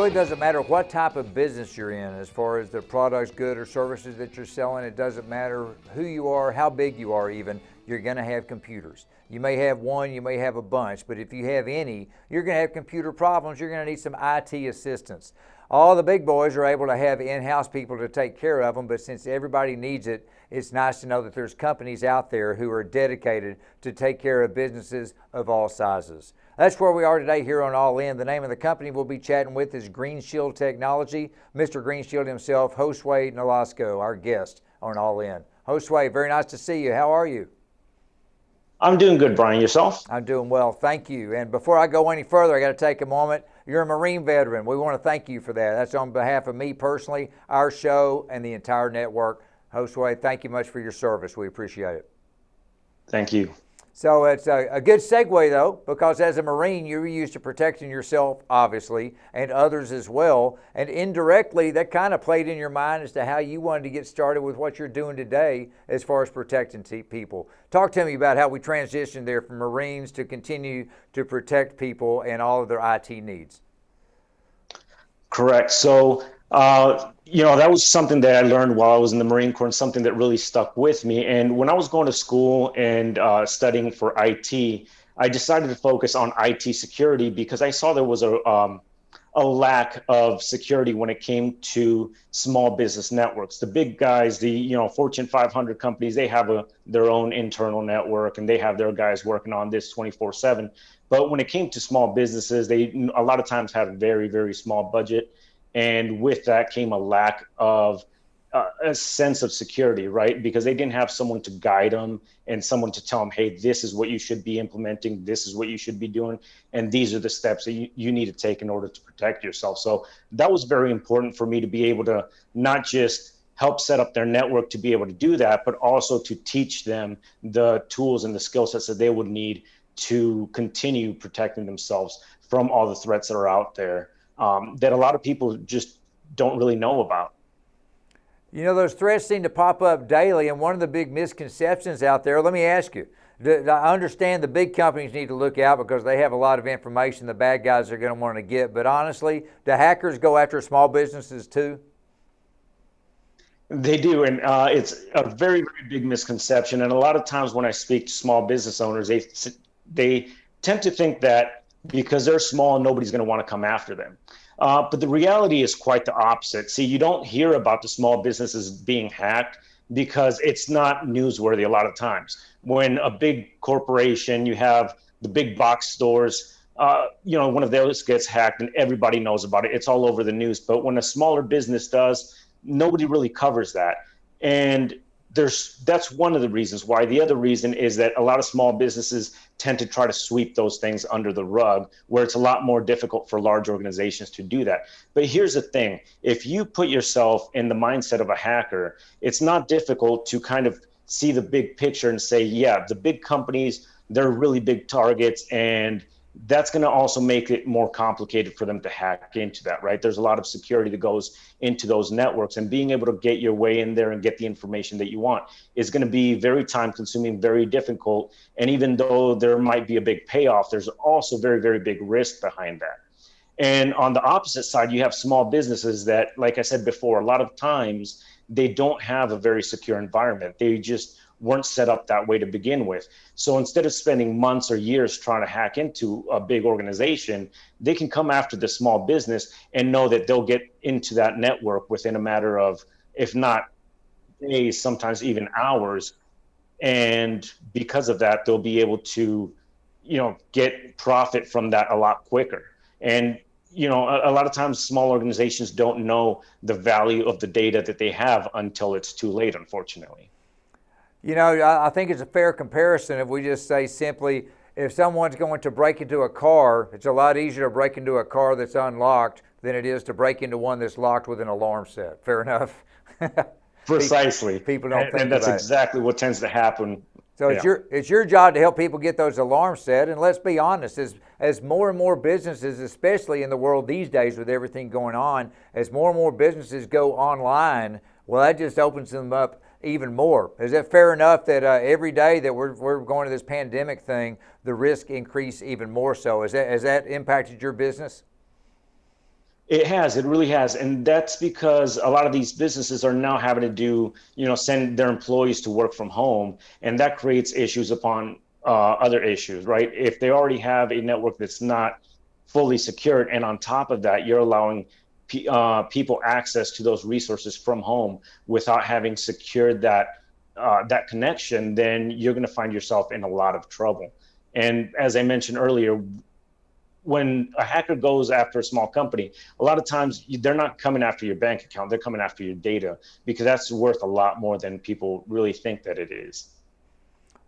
really doesn't matter what type of business you're in as far as the products, goods, or services that you're selling. It doesn't matter who you are, how big you are even, you're going to have computers. You may have one, you may have a bunch, but if you have any, you're going to have computer problems. You're going to need some IT assistance. All the big boys are able to have in-house people to take care of them, but since everybody needs it, it's nice to know that there's companies out there who are dedicated to take care of businesses of all sizes. That's where we are today here on All In. The name of the company we'll be chatting with is Green Shield Technology. Mr. Green Shield himself, Josue Nolasco, our guest on All In. Josue, very nice to see you. How are you? I'm doing good, Bryan. Yourself? I'm doing well, thank you. And before I go any further, I got to take a moment. You're a Marine veteran. We want to thank you for that. That's on behalf of me personally, our show, and the entire network. Josue, thank you much for your service. We appreciate it. Thank you. So it's a good segue, though, because as a Marine, you're used to protecting yourself, obviously, and others as well. And indirectly, that kind of played in your mind as to how you wanted to get started with what you're doing today as far as protecting people. Talk to me about how we transitioned there from Marines to continue to protect people and all of their IT needs. Correct. So, that was something that I learned while I was in the Marine Corps and something that really stuck with me. And when I was going to school and studying for IT, I decided to focus on IT security because I saw there was a lack of security when it came to small business networks. The big guys, the Fortune 500 companies, they have their own internal network and they have their guys working on this 24/7. But when it came to small businesses, they a lot of times had a very, very small budget. And with that came a lack of a sense of security, right? Because they didn't have someone to guide them and someone to tell them, hey, this is what you should be implementing. This is what you should be doing. And these are the steps that you need to take in order to protect yourself. So that was very important for me to be able to not just help set up their network to be able to do that, but also to teach them the tools and the skill sets that they would need to continue protecting themselves from all the threats that are out there. That a lot of people just don't really know about. You know, those threats seem to pop up daily, and one of the big misconceptions out there, let me ask you, I understand the big companies need to look out because they have a lot of information the bad guys are going to want to get, but honestly, do hackers go after small businesses too? They do, and it's a very, very big misconception. And a lot of times when I speak to small business owners, they tend to think that because they're small, nobody's going to want to come after them. But the reality is quite the opposite. See, you don't hear about the small businesses being hacked because it's not newsworthy a lot of times. When a big corporation, you have the big box stores, one of those gets hacked and everybody knows about it. It's all over the news. But when a smaller business does, nobody really covers that. And that's one of the reasons why. The other reason is that a lot of small businesses tend to try to sweep those things under the rug, where it's a lot more difficult for large organizations to do that. But here's the thing. If you put yourself in the mindset of a hacker, it's not difficult to kind of see the big picture and say, yeah, the big companies, they're really big targets, and that's going to also make it more complicated for them to hack into that, right? There's a lot of security that goes into those networks, and being able to get your way in there and get the information that you want is going to be very time consuming, very difficult. And even though there might be a big payoff, there's also very, very big risk behind that. And on the opposite side, you have small businesses that, like I said before, a lot of times they don't have a very secure environment. They just weren't set up that way to begin with. So instead of spending months or years trying to hack into a big organization, they can come after the small business and know that they'll get into that network within a matter of, if not days, sometimes even hours. And because of that, they'll be able to, get profit from that a lot quicker. And a lot of times small organizations don't know the value of the data that they have until it's too late, unfortunately. I think it's a fair comparison if we just say simply, if someone's going to break into a car, it's a lot easier to break into a car that's unlocked than it is to break into one that's locked with an alarm set. Fair enough? Precisely. People don't think and that's about exactly what tends to happen. So it's your job to help people get those alarms set. And let's be honest, as more and more businesses, especially in the world these days with everything going on, as more and more businesses go online, well, that just opens them up even more. Is that fair enough that every day that we're going to this pandemic thing, the risk increase even more so? Has that impacted your business? It has, it really has. And that's because a lot of these businesses are now having to do, send their employees to work from home. And that creates issues upon other issues, right? If they already have a network that's not fully secured, and on top of that, you're allowing people access to those resources from home without having secured that connection, then you're going to find yourself in a lot of trouble. And as I mentioned earlier, when a hacker goes after a small company, a lot of times they're not coming after your bank account, they're coming after your data, because that's worth a lot more than people really think that it is.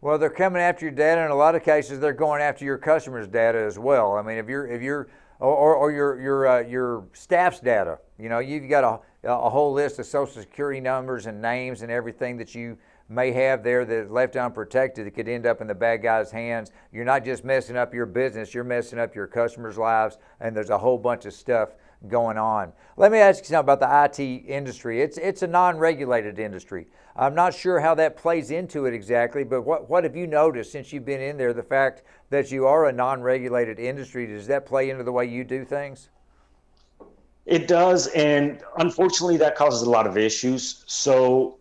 Well, they're coming after your data. In a lot of cases, they're going after your customers' data as well. I mean, if you're or your staff's data, you've got a whole list of social security numbers and names and everything that you may have there that left unprotected that could end up in the bad guy's hands. You're not just messing up your business, you're messing up your customers' lives, and there's a whole bunch of stuff going on. Let me ask you something about the IT industry. It's a non-regulated industry. I'm not sure how that plays into it exactly, but what have you noticed since you've been in there, the fact that you are a non-regulated industry? Does that play into the way you do things? It does, and unfortunately that causes a lot of issues. So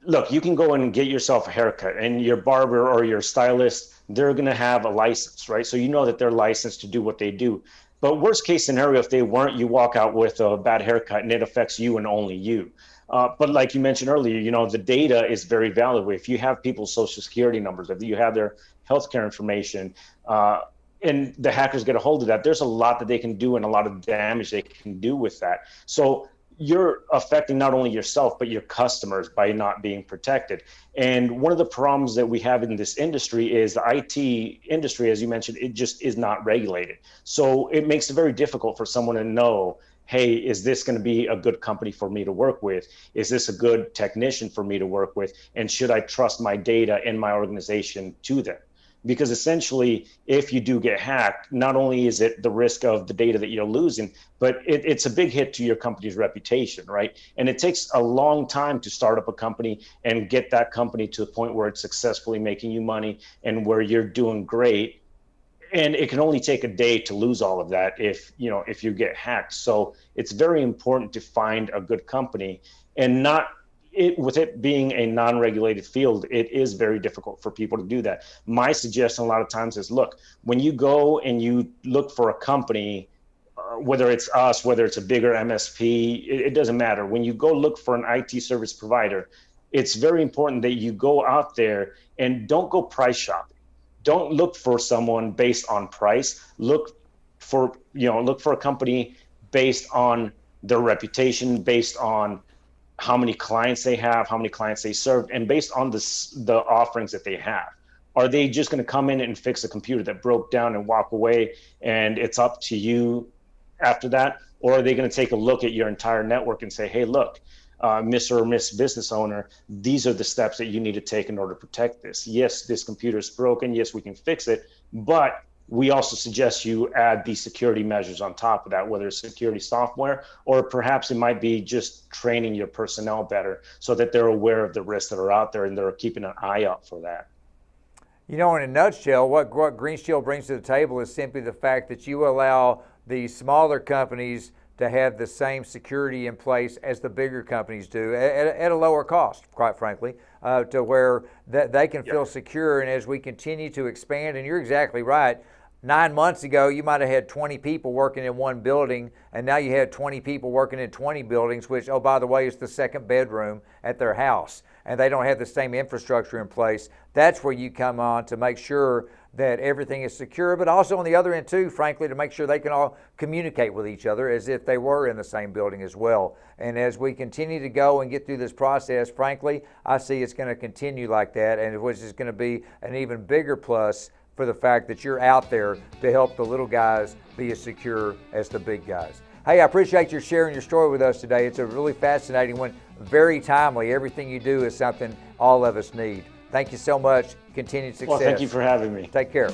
look, you can go and get yourself a haircut, and your barber or your stylist, they're going to have a license, right? So you know that they're licensed to do what they do. But worst case scenario, if they weren't, you walk out with a bad haircut and it affects you and only you. But like you mentioned earlier, the data is very valuable. If you have people's social security numbers, if you have their healthcare information, and the hackers get a hold of that, there's a lot that they can do and a lot of damage they can do with that. So you're affecting not only yourself, but your customers by not being protected. And one of the problems that we have in this industry is the IT industry, as you mentioned, it just is not regulated. So it makes it very difficult for someone to know, hey, is this going to be a good company for me to work with? Is this a good technician for me to work with? And should I trust my data and my organization to them? Because essentially, if you do get hacked, not only is it the risk of the data that you're losing, but it's a big hit to your company's reputation, right? And it takes a long time to start up a company and get that company to the point where it's successfully making you money and where you're doing great. And it can only take a day to lose all of that if you get hacked. So it's very important to find a good company, and not with it being a non-regulated field, it is very difficult for people to do that. My suggestion a lot of times is, look, when you go and you look for a company, whether it's us, whether it's a bigger MSP, it doesn't matter. When you go look for an IT service provider, it's very important that you go out there and don't go price shopping. Don't look for someone based on price. Look for a company based on their reputation, based on how many clients they have, how many clients they serve, and based on the offerings that they have. Are they just going to come in and fix a computer that broke down and walk away, and it's up to you after that? Or are they going to take a look at your entire network and say, hey, look, Mr. or Miss Business Owner, these are the steps that you need to take in order to protect this. Yes, this computer is broken. Yes, we can fix it, but we also suggest you add these security measures on top of that, whether it's security software, or perhaps it might be just training your personnel better so that they're aware of the risks that are out there and they're keeping an eye out for that. In a nutshell, what Green Shield brings to the table is simply the fact that you allow the smaller companies to have the same security in place as the bigger companies do at a lower cost, quite frankly, to where they can feel secure. And as we continue to expand, and you're exactly right, 9 months ago, you might have had 20 people working in one building, and now you have 20 people working in 20 buildings, which, oh, by the way, is the second bedroom at their house, and they don't have the same infrastructure in place. That's where you come on to make sure that everything is secure, but also on the other end too, frankly, to make sure they can all communicate with each other as if they were in the same building as well. And as we continue to go and get through this process, frankly, I see it's going to continue like that, and which is going to be an even bigger plus for the fact that you're out there to help the little guys be as secure as the big guys. Hey, I appreciate you sharing your story with us today. It's a really fascinating one, very timely. Everything you do is something all of us need. Thank you so much. Continued success. Well, thank you for having me. Take care.